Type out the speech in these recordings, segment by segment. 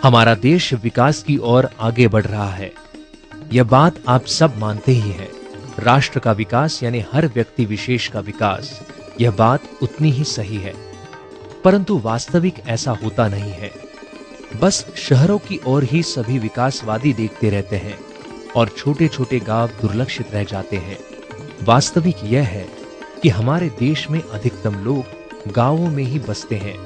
हमारा देश विकास की ओर आगे बढ़ रहा है, यह बात आप सब मानते ही हैं। राष्ट्र का विकास यानी हर व्यक्ति विशेष का विकास, यह बात उतनी ही सही है। परंतु वास्तविक ऐसा होता नहीं है। बस शहरों की ओर ही सभी विकासवादी देखते रहते हैं और छोटे छोटे गांव दुर्लक्षित रह जाते हैं। वास्तविक यह है कि हमारे देश में अधिकतम लोग गांवों में ही बसते हैं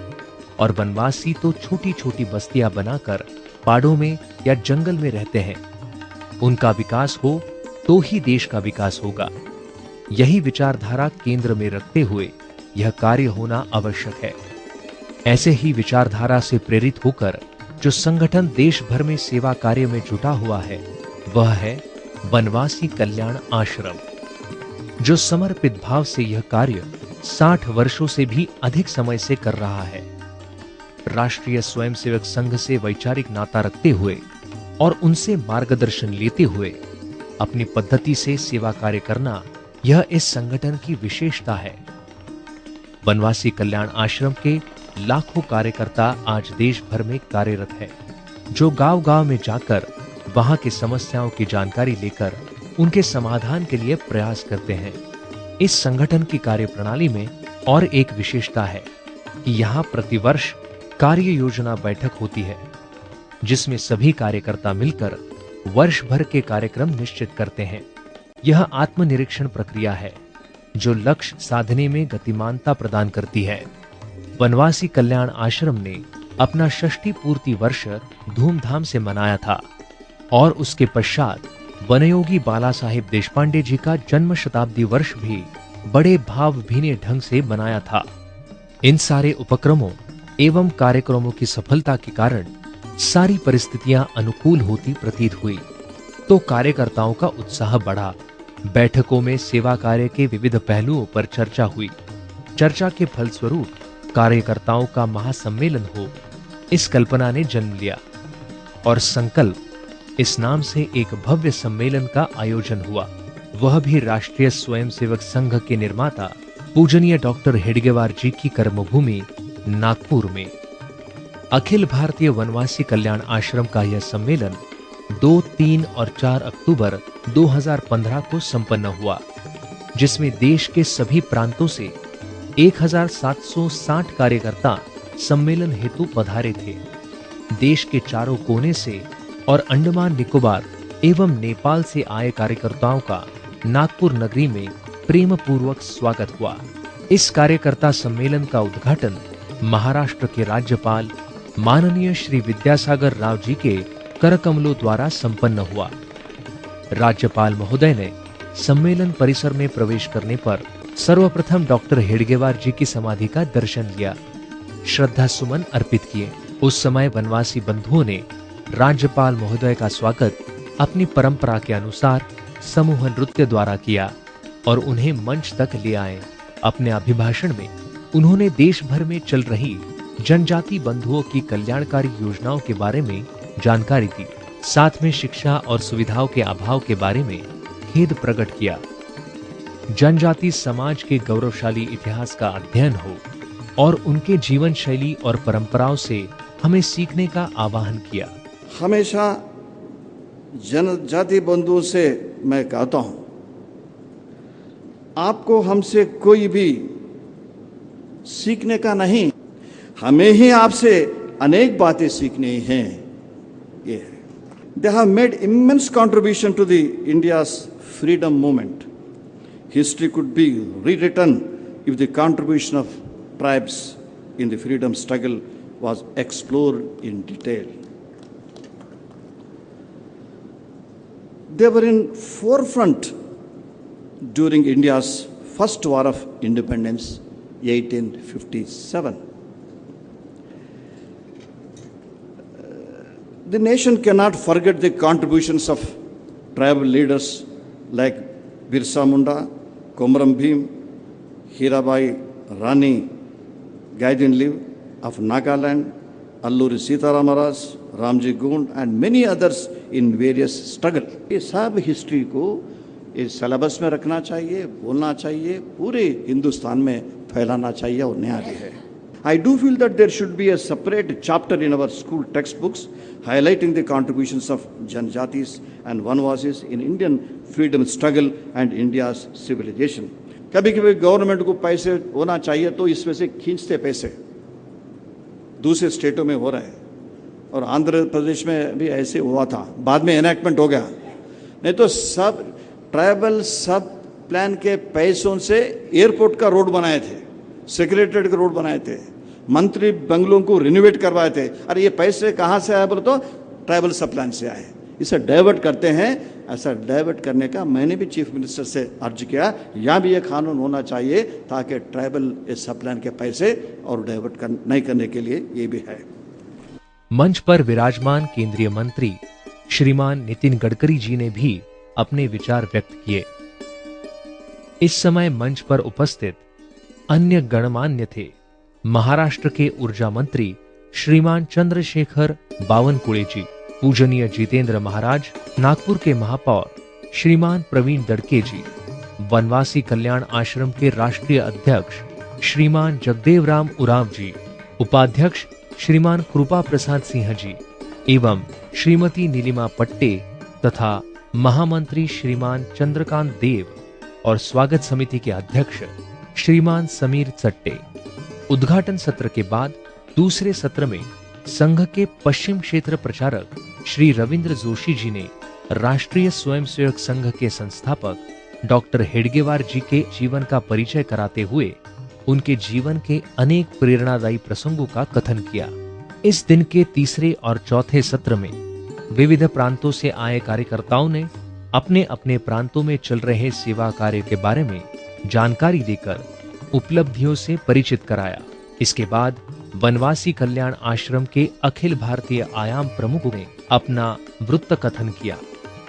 और वनवासी तो छोटी छोटी बस्तियां बनाकर पहाड़ों में या जंगल में रहते हैं। उनका विकास हो तो ही देश का विकास होगा। यही विचारधारा केंद्र में रखते हुए यह कार्य होना आवश्यक है। ऐसे ही विचारधारा से प्रेरित होकर जो संगठन देश भर में सेवा कार्य में जुटा हुआ है, वह है वनवासी कल्याण आश्रम, जो समर्पित भाव से यह कार्य 60 वर्षों से भी अधिक समय से कर रहा है। राष्ट्रीय स्वयंसेवक संघ से वैचारिक नाता रखते हुए और उनसे मार्गदर्शन लेते हुए अपनी पद्धति से सेवा कार्य करना, यह इस संगठन की विशेषता है। वनवासी कल्याण आश्रम के लाखों कार्यकर्ता आज देश भर में कार्यरत हैं, जो गांव-गांव में जाकर वहां की समस्याओं की जानकारी लेकर उनके समाधान के लिए प्रयास करते हैं। इस संगठन की कार्यप्रणाली में और एक विशेषता है कि यहाँ प्रतिवर्ष कार्य योजना बैठक होती है, जिसमें सभी कार्यकर्ता मिलकर वर्ष भर के कार्यक्रम निश्चित करते हैं। यह आत्मनिरीक्षण प्रक्रिया है जो लक्ष्य साधने में गतिमानता प्रदान करती है। वनवासी कल्याण आश्रम ने अपना षष्ठी पूर्ति वर्ष धूमधाम से मनाया था और उसके पश्चात वनयोगी बाला साहेब देशपांडे जी का जन्म शताब्दी वर्ष भी बड़े भावभीने ढंग से मनाया था। इन सारे उपक्रमों एवं कार्यक्रमों की सफलता के कारण सारी परिस्थितियां अनुकूल होती प्रतीत हुई, तो कार्यकर्ताओं का उत्साह बढ़ा। बैठकों में सेवा कार्य के विविध पहलुओं पर चर्चा हुई। चर्चा के फलस्वरूप कार्यकर्ताओं का महासम्मेलन हो, इस कल्पना ने जन्म लिया और संकल्प इस नाम से एक भव्य सम्मेलन का आयोजन हुआ। वह भी राष्ट्रीय स्वयंसेवक संघ के निर्माता पूजनीय डॉक्टर हेडगेवार जी की कर्मभूमि नागपुर में। अखिल भारतीय वनवासी कल्याण आश्रम का यह सम्मेलन 2, 3 और 4 अक्टूबर 2015 को संपन्न हुआ, जिसमें देश के सभी प्रांतों से 1760 कार्यकर्ता सम्मेलन हेतु पधारे थे। देश के चारों कोने से और अंडमान निकोबार एवं नेपाल से आए कार्यकर्ताओं का नागपुर नगरी में प्रेम पूर्वक स्वागत हुआ। इस कार्यकर्ता सम्मेलन का उद्घाटन महाराष्ट्र के राज्यपाल माननीय श्री विद्यासागर राव जी के करकमलों द्वारा संपन्न हुआ। राज्यपाल महोदय ने सम्मेलन परिसर में प्रवेश करने पर सर्वप्रथम डॉक्टर हेडगेवार जी की समाधि का दर्शन लिया, श्रद्धा सुमन अर्पित किए। उस समय वनवासी बंधुओं ने राज्यपाल महोदय का स्वागत अपनी परंपरा के अनुसार समूह नृत्य द्वारा किया और उन्हें मंच तक ले आए। अपने अभिभाषण में उन्होंने देश भर में चल रही जनजाति बंधुओं की कल्याणकारी योजनाओं के बारे में जानकारी दी। साथ में शिक्षा और सुविधाओं के अभाव के बारे में खेद प्रकट किया। जनजाति समाज के गौरवशाली इतिहास का अध्ययन हो और उनके जीवन शैली और परंपराओं से हमें सीखने का आह्वान किया। हमेशा जनजाति बंधुओं से मैं कहता हूं, आपको हमसे कोई भी सीखने का नहीं, हमें ही आपसे अनेक बातें सीखनी हैं। ये they have made immense contribution to the India's freedom movement. History could be rewritten if the contribution of tribes in the freedom struggle was explored in detail. They were in forefront during India's first war of independence, 1857. The nation cannot forget the contributions of tribal leaders like Birsa Munda, Komram Bhim, Hirabai Rani Gaidinliv of Nagaland, Alluri Sitaramaraj, Ramji Gund and many others in various struggles. ये सब history को इस syllabus में रखना चाहिए, बोलना चाहिए, पूरे हिंदुस्तान में फैलाना चाहिए और न्याय है। I do feel that there should be a separate chapter in our school textbooks highlighting the contributions of Janjatis and Vanvasis in Indian freedom struggle and India's civilization. कभी कभी गवर्नमेंट को पैसे होना चाहिए तो इसमें से खींचते पैसे दूसरे स्टेटों में हो रहा है और आंध्र प्रदेश में भी ऐसे हुआ था, बाद में एनैक्टमेंट हो गया। नहीं तो सब ट्राइबल सब प्लान के पैसों से एयरपोर्ट का रोड बनाए थे, सेक्रेटरीट का रोड बनाए थे, मंत्री बंगलों को रिनोवेट करवाए थे। अरे ये पैसे कहाँ से आए बोले तो ट्राइबल सब प्लान से आए। इसे डाइवर्ट करते हैं। ऐसा डाइवर्ट करने का मैंने भी चीफ मिनिस्टर से अर्ज किया, यहाँ भी ये कानून होना चाहिए ताकि ट्राइबल सब प्लान के पैसे और डाइवर्ट नहीं करने के लिए ये भी है। मंच पर विराजमान केंद्रीय मंत्री श्रीमान नितिन गडकरी जी ने भी अपने विचार व्यक्त किए। इस समय मंच पर उपस्थित अन्य गणमान्य थे महाराष्ट्र के ऊर्जा मंत्री श्रीमान चंद्रशेखर बावनकुळे जी, पूजनीय जितेंद्र महाराज, नागपुर के महापौर श्रीमान प्रवीण दड़के जी, वनवासी कल्याण आश्रम के राष्ट्रीय अध्यक्ष श्रीमान जगदेवराम उरांव जी, उपाध्यक्ष श्रीमान कृपा प्रसाद सिंह जी एवं श्रीमती नीलिमा पट्टे तथा महामंत्री श्रीमान चंद्रकांत देव और स्वागत समिति के अध्यक्ष श्रीमान समीर चट्टे। उद्घाटन सत्र के बाद दूसरे सत्र में संघ के पश्चिम क्षेत्र प्रचारक श्री रविंद्र जोशी जी ने राष्ट्रीय स्वयंसेवक संघ के संस्थापक डॉक्टर हेडगेवार जी के जीवन का परिचय कराते हुए उनके जीवन के अनेक प्रेरणादायी प्रसंगों का कथन किया। इस दिन के तीसरे और चौथे सत्र में विविध प्रांतों से आए कार्यकर्ताओं ने अपने अपने प्रांतों में चल रहे सेवा कार्य के बारे में जानकारी देकर उपलब्धियों से परिचित कराया। इसके बाद वनवासी कल्याण आश्रम के अखिल भारतीय आयाम प्रमुखों ने अपना वृत्त कथन किया।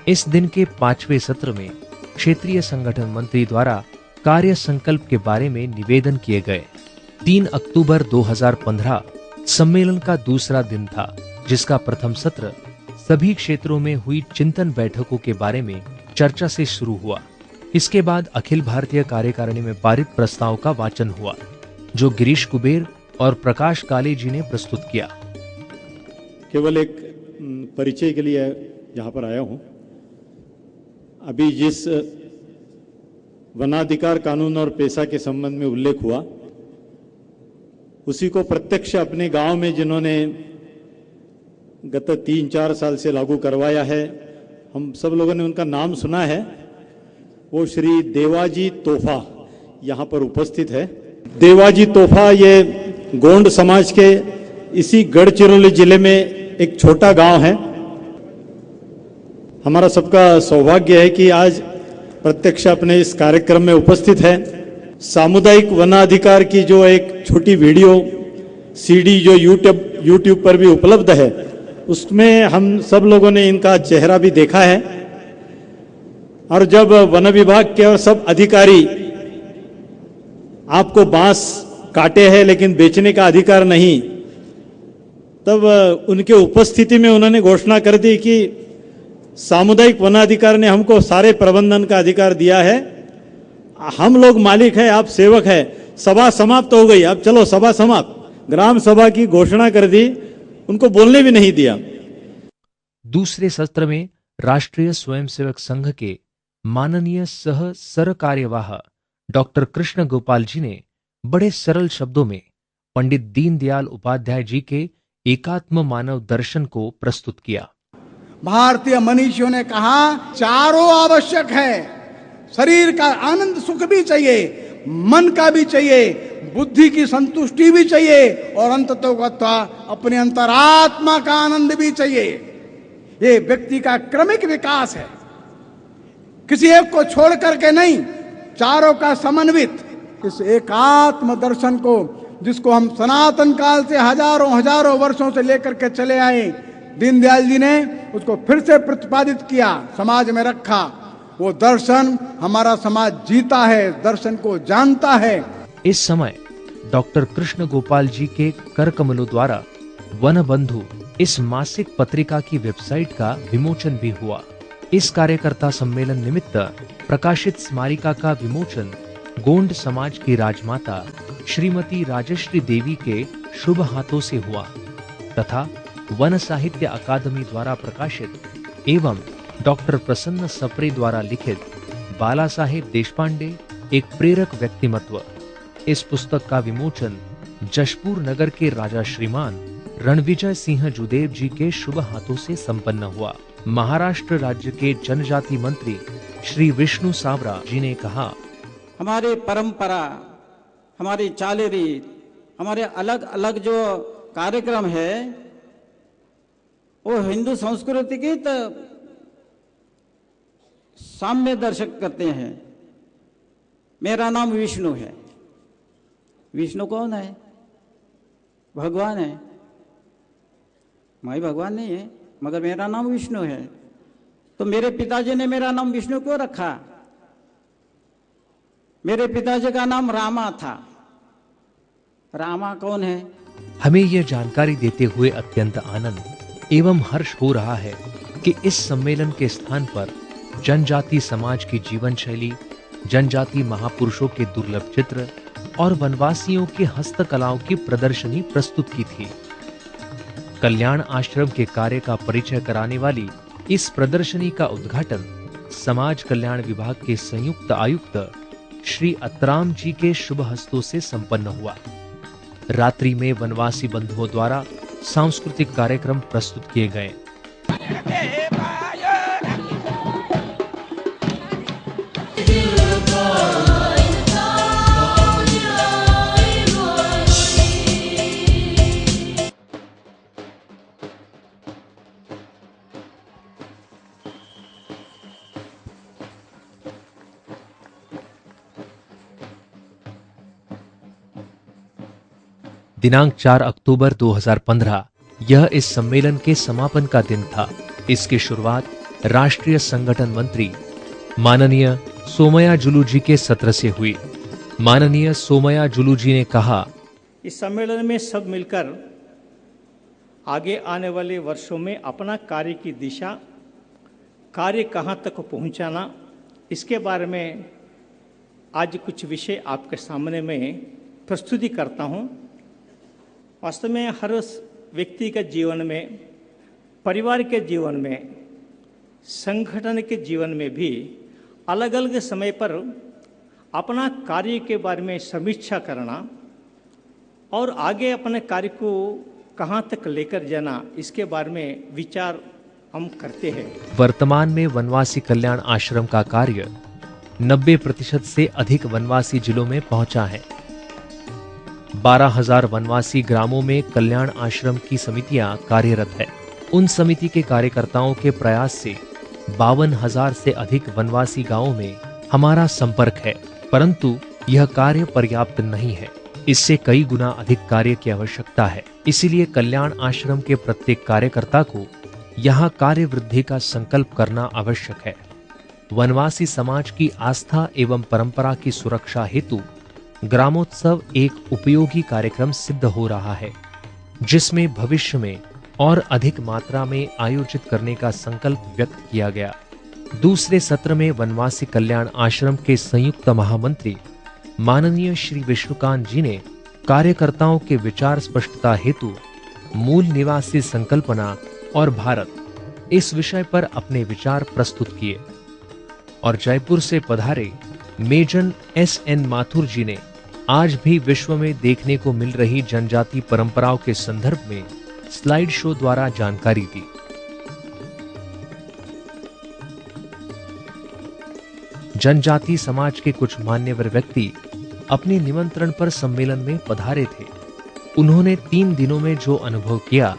इस दिन के पांचवें सत्र में क्षेत्रीय संगठन मंत्री द्वारा कार्य संकल्प के बारे में निवेदन किए गए। 3 अक्टूबर 2015 सम्मेलन का दूसरा दिन था, जिसका प्रथम सत्र सभी क्षेत्रों में हुई चिंतन बैठकों के बारे में चर्चा से शुरू हुआ। इसके बाद अखिल भारतीय कार्यकारिणी में पारित प्रस्ताव का वाचन हुआ, जो गिरीश कुबेर और प्रकाश काले जी ने प्रस्तुत किया। केवल एक परिचय के लिए यहाँ पर आया हूँ। अभी जिस वनाधिकार कानून और पेशा के संबंध में उल्लेख हुआ, उसी को प्रत्यक्ष अपने गांव में जिन्होंने गत 3-4 साल से लागू करवाया है, हम सब लोगों ने उनका नाम सुना है, वो श्री देवाजी तोफा यहाँ पर उपस्थित है। देवाजी तोफा ये गोंड समाज के इसी गढ़चिरौली जिले में एक छोटा गांव है। हमारा सबका सौभाग्य है कि आज प्रत्यक्ष अपने इस कार्यक्रम में उपस्थित है। सामुदायिक वनाधिकार की जो एक छोटी वीडियो सीडी जो यूट्यूब पर भी उपलब्ध है, उसमें हम सब लोगों ने इनका चेहरा भी देखा है। और जब वन विभाग के और सब अधिकारी आपको बांस काटे हैं लेकिन बेचने का अधिकार नहीं, तब उनके उपस्थिति में उन्होंने घोषणा कर दी कि सामुदायिक वनाधिकार ने हमको सारे प्रबंधन का अधिकार दिया है, हम लोग मालिक है, आप सेवक है। सभा समाप्त हो गई, अब चलो सभा समाप्त। ग्राम सभा की घोषणा कर दी, उनको बोलने भी नहीं दिया। दूसरे सत्र में राष्ट्रीय स्वयंसेवक संघ के माननीय सह सर कार्यवाह डॉक्टर कृष्ण गोपाल जी ने बड़े सरल शब्दों में पंडित दीनदयाल उपाध्याय जी के एकात्म मानव दर्शन को प्रस्तुत किया। भारतीय मनीषियों ने कहा, चारों आवश्यक है। शरीर का आनंद सुख भी चाहिए, मन का भी चाहिए, बुद्धि की संतुष्टि भी चाहिए और अंततोगत्वा अपने अंतरात्मा का आनंद भी चाहिए। ये व्यक्ति का क्रमिक विकास है, किसी एक को छोड़ करके नहीं, चारों का समन्वित इस एकात्म दर्शन को, जिसको हम सनातन काल से हजारों वर्षों से लेकर के चले आए, दीनदयाल जी ने उसको फिर से प्रतिपादित किया, समाज में रखा। वो दर्शन हमारा समाज जीता है, दर्शन को जानता है। इस समय डॉक्टर कृष्ण गोपाल जी के कर कमलों द्वारा वन बंधु इस मासिक पत्रिका की वेबसाइट का विमोचन भी हुआ। इस कार्यकर्ता सम्मेलन निमित्त प्रकाशित स्मारिका का विमोचन गोंड समाज की राजमाता श्रीमती राजश्री देवी के शुभ हाथों से हुआ तथा वन साहित्य अकादमी द्वारा प्रकाशित एवं डॉक्टर प्रसन्न सप्रे द्वारा लिखित बाला साहेब देशपांडे एक प्रेरक व्यक्तिमत्व, इस पुस्तक का विमोचन जशपुर नगर के राजा श्रीमान रणविजय सिंह जुदेव जी के शुभ हाथों से संपन्न हुआ। महाराष्ट्र राज्य के जनजाति मंत्री श्री विष्णु सावरा जी ने कहा, हमारे परंपरा, हमारी चाली रीत, हमारे अलग अलग जो कार्यक्रम है वो हिंदू संस्कृति की तो साम्य दर्शक करते हैं। मेरा नाम विष्णु है। विष्णु कौन है? भगवान है। मैं भगवान नहीं है, मगर मेरा नाम विष्णु है। तो मेरे पिताजी ने मेरा नाम विष्णु क्यों रखा? मेरे पिताजी का नाम रामा था। रामा कौन है? हमें यह जानकारी देते हुए अत्यंत आनंद एवं हर्ष हो रहा है कि इस सम्मेलन के स्थान पर जनजाति समाज की जीवन शैली, जनजाति महापुरुषों के दुर्लभ चित्र और वनवासियों की हस्तकलाओं की प्रदर्शनी प्रस्तुत की थी। कल्याण आश्रम के कार्य का परिचय कराने वाली इस प्रदर्शनी का उद्घाटन समाज कल्याण विभाग के संयुक्त आयुक्त श्री अतराम जी के शुभ हस्तों से संपन्न हुआ। रात्रि में वनवासी बंधुओं द्वारा सांस्कृतिक कार्यक्रम प्रस्तुत किए गए। दिनांक 4 अक्टूबर 2015 यह इस सम्मेलन के समापन का दिन था। इसकी शुरुआत राष्ट्रीय संगठन मंत्री माननीय सोमया जुलू जी के सत्र से हुई। माननीय सोमया जुलू जी ने कहा, इस सम्मेलन में सब मिलकर आगे आने वाले वर्षों में अपना कार्य की दिशा, कार्य कहाँ तक पहुँचाना, इसके बारे में आज कुछ विषय आपके सामने में प्रस्तुति करता हूँ। वास्तव में हर व्यक्ति के जीवन में, परिवार के जीवन में, संगठन के जीवन में भी अलग अलग समय पर अपना कार्य के बारे में समीक्षा करना और आगे अपने कार्य को कहाँ तक लेकर जाना, इसके बारे में विचार हम करते हैं। वर्तमान में वनवासी कल्याण आश्रम का कार्य 90% से अधिक वनवासी जिलों में पहुंचा है। 12,000 वनवासी ग्रामों में कल्याण आश्रम की समितियां कार्यरत है। उन समिति के कार्यकर्ताओं के प्रयास से 52,000 से अधिक वनवासी गांवों में हमारा संपर्क है, परंतु यह कार्य पर्याप्त नहीं है। इससे कई गुना अधिक कार्य की आवश्यकता है। इसीलिए कल्याण आश्रम के प्रत्येक कार्यकर्ता को यहाँ कार्य वृद्धि का संकल्प करना आवश्यक है। वनवासी समाज की आस्था एवं परंपरा की सुरक्षा हेतु ग्रामोत्सव एक उपयोगी कार्यक्रम सिद्ध हो रहा है, जिसमें भविष्य में और अधिक मात्रा में आयोजित करने का संकल्प व्यक्त किया गया। दूसरे सत्र में वनवासी कल्याण आश्रम के संयुक्त महामंत्री माननीय श्री विष्णुकांत जी ने कार्यकर्ताओं के विचार स्पष्टता हेतु मूल निवासी संकल्पना और भारत इस विषय पर अपने विचार प्रस्तुत किए और जयपुर से पधारे मेजर S.N. माथुर जी ने आज भी विश्व में देखने को मिल रही जनजाति परंपराओं के संदर्भ में स्लाइड शो द्वारा जानकारी दी। जनजाति समाज के कुछ मान्यवर व्यक्ति अपने निमंत्रण पर सम्मेलन में पधारे थे। उन्होंने 3 दिनों में जो अनुभव किया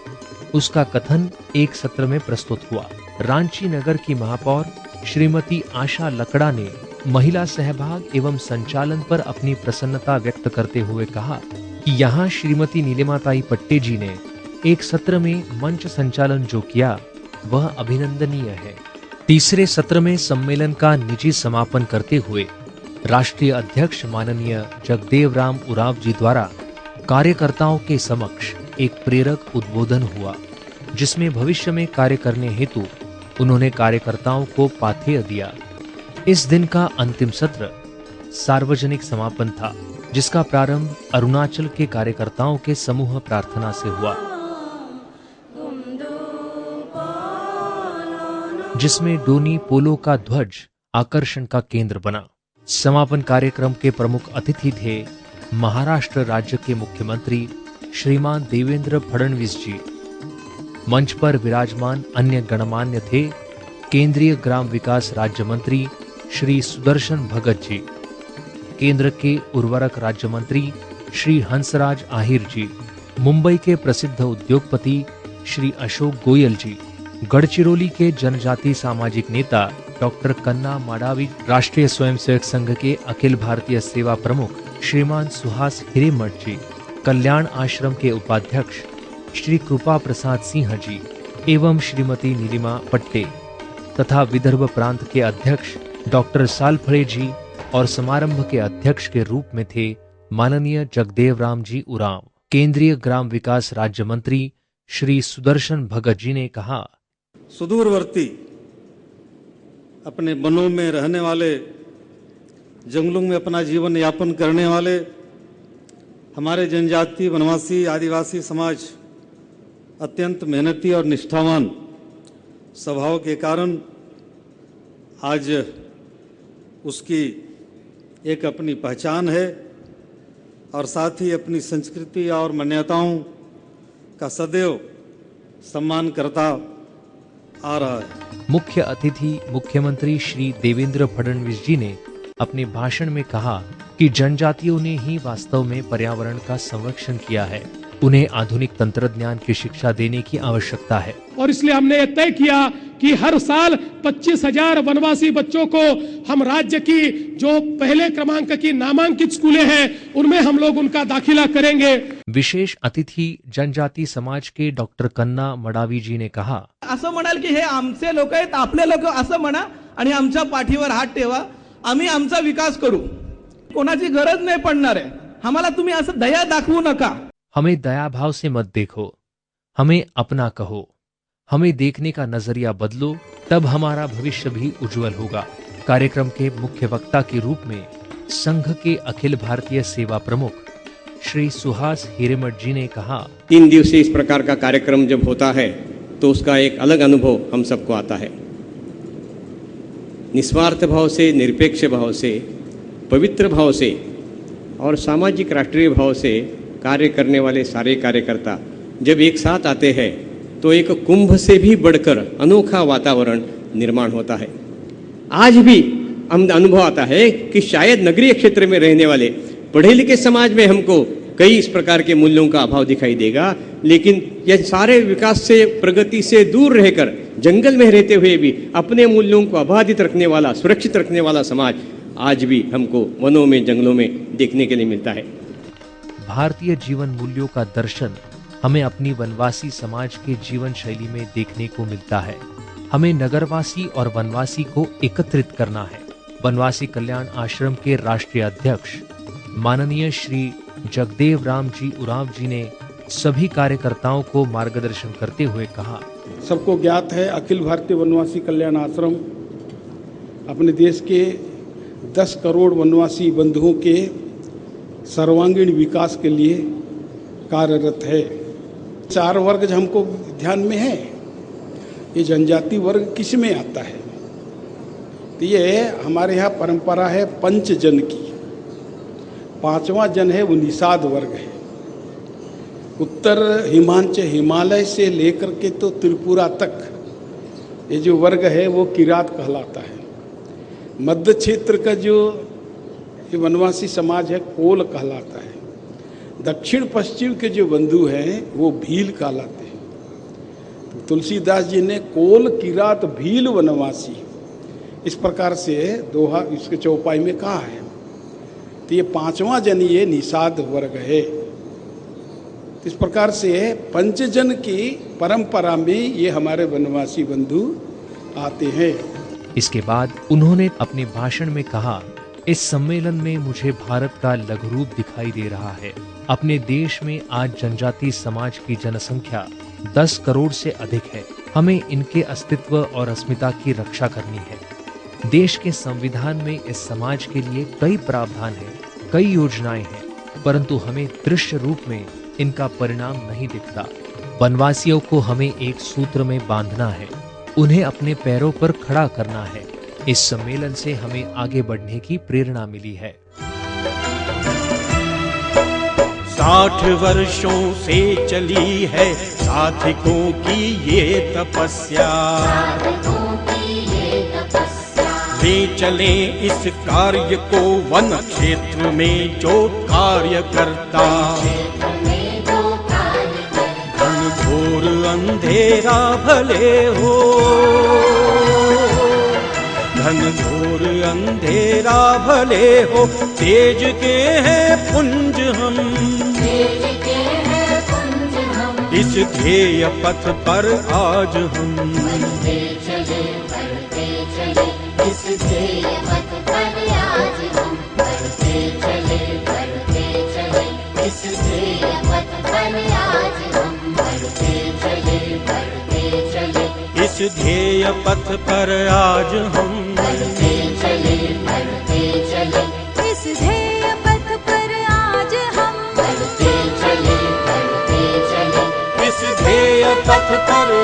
उसका कथन एक सत्र में प्रस्तुत हुआ। रांची नगर की महापौर श्रीमती आशा लकड़ा ने महिला सहभाग एवं संचालन पर अपनी प्रसन्नता व्यक्त करते हुए कहा कि यहाँ श्रीमती नीलिमाताई पट्टे जी ने एक सत्र में मंच संचालन जो किया वह अभिनंदनीय है। तीसरे सत्र में सम्मेलन का निजी समापन करते हुए राष्ट्रीय अध्यक्ष माननीय जगदेव राम उराव जी द्वारा कार्यकर्ताओं के समक्ष एक प्रेरक उद्बोधन हुआ, जिसमें भविष्य में कार्य करने हेतु उन्होंने कार्यकर्ताओं को पाथेय दिया। इस दिन का अंतिम सत्र सार्वजनिक समापन था। जिसका प्रारंभ अरुणाचल के कार्यकर्ताओं के समूह प्रार्थना से हुआ, जिसमें डोनी पोलो का ध्वज आकर्षण का केंद्र बना। समापन कार्यक्रम के प्रमुख अतिथि थे महाराष्ट्र राज्य के मुख्यमंत्री श्रीमान देवेंद्र फडणवीस जी। मंच पर विराजमान अन्य गणमान्य थे केंद्रीय ग्राम विकास राज्य मंत्री श्री सुदर्शन भगत जी, केंद्र के उर्वरक राज्य मंत्री श्री हंसराज आहिर जी, मुंबई के प्रसिद्ध उद्योगपति श्री अशोक गोयल जी, गढ़चिरौली के जनजाति सामाजिक नेता डॉक्टर कन्ना माडावी, राष्ट्रीय स्वयंसेवक संघ के अखिल भारतीय सेवा प्रमुख श्रीमान सुहास हिरेमठ जी, कल्याण आश्रम के उपाध्यक्ष श्री कृपा प्रसाद सिंह जी एवं श्रीमती नीलिमा पट्टे तथा विदर्भ प्रांत के अध्यक्ष डॉक्टर सालफड़े जी और समारंभ के अध्यक्ष के रूप में थे माननीय जगदेव राम जी उरांव। केंद्रीय ग्राम विकास राज्य मंत्री श्री सुदर्शन भगत जी ने कहा, सुदूरवर्ती अपने वनों में रहने वाले, जंगलों में अपना जीवन यापन करने वाले हमारे जनजाति, वनवासी, आदिवासी समाज अत्यंत मेहनती और निष्ठावान स्वभाव के कारण आज उसकी एक अपनी पहचान है और साथ ही अपनी संस्कृति और मान्यताओं का सदैव सम्मान करता आ रहा है। मुख्य अतिथि मुख्यमंत्री श्री देवेंद्र फडणवीस जी ने अपने भाषण में कहा कि जनजातियों ने ही वास्तव में पर्यावरण का संरक्षण किया है, उन्हें आधुनिक तंत्रज्ञान की शिक्षा देने की आवश्यकता है। और इसलिए हमने यह तय किया कि हर साल 25,000 वनवासी बच्चों को हम राज्य की जो पहले क्रमांक की नामांकित स्कूलें हैं उनमें हम लोग उनका दाखिला करेंगे। विशेष अतिथि जनजाति समाज के डॉक्टर कन्ना मडावी जी ने कहा, असं म्हणाल की हे आमचे लोक आहेत, आपले लोक असं म्हणा आणि आमच्या पाठीवर हात ठेवा, आम्ही आमचा विकास करू, कोणाची गरज नाही पडणार आहे, आम्हाला तुम्ही असं दया दाखवू नका। हमें दया भाव से मत देखो, हमें अपना कहो, हमें देखने का नजरिया बदलो, तब हमारा भविष्य भी उज्जवल होगा। कार्यक्रम के मुख्य वक्ता के रूप में संघ के अखिल भारतीय सेवा प्रमुख श्री सुहास हिरेमठ जी ने कहा, 3 दिवसीय इस प्रकार का कार्यक्रम जब होता है तो उसका एक अलग अनुभव हम सबको आता है। निस्वार्थ भाव से, निरपेक्ष भाव से, पवित्र भाव से और सामाजिक राष्ट्रीय भाव से कार्य करने वाले सारे कार्यकर्ता जब एक साथ आते हैं तो एक कुंभ से भी बढ़कर अनोखा वातावरण निर्माण होता है। आज भी हम अनुभव आता है कि शायद नगरीय क्षेत्र में रहने वाले पढ़े लिखे समाज में हमको कई इस प्रकार के मूल्यों का अभाव दिखाई देगा, लेकिन यह सारे विकास से, प्रगति से दूर रहकर जंगल में रहते हुए भी अपने मूल्यों को अबाधित रखने वाला, सुरक्षित रखने वाला समाज आज भी हमको वनों में, जंगलों में देखने के लिए मिलता है। भारतीय जीवन मूल्यों का दर्शन हमें अपनी वनवासी समाज के जीवन शैली में देखने को मिलता है। हमें नगरवासी और वनवासी को एकत्रित करना है। वनवासी कल्याण आश्रम के राष्ट्रीय अध्यक्ष माननीय श्री जगदेव राम जी उरांव जी ने सभी कार्यकर्ताओं को मार्गदर्शन करते हुए कहा, सबको ज्ञात है अखिल भारतीय वनवासी कल्याण आश्रम अपने देश के 10 करोड़ वनवासी बंधुओं के सर्वांगीण विकास के लिए कार्यरत है। 4 वर्ग जो हमको ध्यान में है, ये जनजाति वर्ग किस में आता है? तो ये हमारे यहाँ परंपरा है पंचजन की। 5वां जन है वो निषाद वर्ग है। उत्तर हिमालय से लेकर के तो त्रिपुरा तक ये जो वर्ग है वो किरात कहलाता है। मध्य क्षेत्र का जो ये वनवासी समाज है कोल कहलाता है। दक्षिण पश्चिम के जो बंधु हैं वो भील कहलाते हैं। तो तुलसीदास जी ने कोल, किरात, भील वनवासी इस प्रकार से दोहा इसके चौपाई में कहा है। तो ये 5वां जन ये निषाद वर्ग है। इस प्रकार से पंचजन की परंपरा में ये हमारे वनवासी बंधु आते हैं। इसके बाद उन्होंने अपने भाषण में कहा, इस सम्मेलन में मुझे भारत का लघु रूप दिखाई दे रहा है। अपने देश में आज जनजाति समाज की जनसंख्या 10 करोड़ से अधिक है। हमें इनके अस्तित्व और अस्मिता की रक्षा करनी है। देश के संविधान में इस समाज के लिए कई प्रावधान हैं। कई योजनाएं हैं, परंतु हमें दृश्य रूप में इनका परिणाम नहीं दिखता। वनवासियों को हमें एक सूत्र में बांधना है, उन्हें अपने पैरों पर खड़ा करना है। इस सम्मेलन से हमें आगे बढ़ने की प्रेरणा मिली है। 60 वर्षों से चली है साधकों की ये तपस्या, ले चले इस कार्य को वन क्षेत्र में जो कार्य करता। घनघोर अंधेरा भले हो, घनघोर अंधेरा भले हो, तेज के हैं पुंज हम, इस ध्येय पथ पर आज हम, इस ध्येय पथ पर आज हम बढ़ते चले, बढ़ते चले, इस ध्येय पथ पर आज हम बढ़ते चले, बढ़ते चले, इस ध्येय पथ पर आज हम बढ़ते चले, बढ़ते चले, इस ध्येय पथ पर आज हम बढ़ते चले, बढ़ते चले, इस ध्येय पथ पर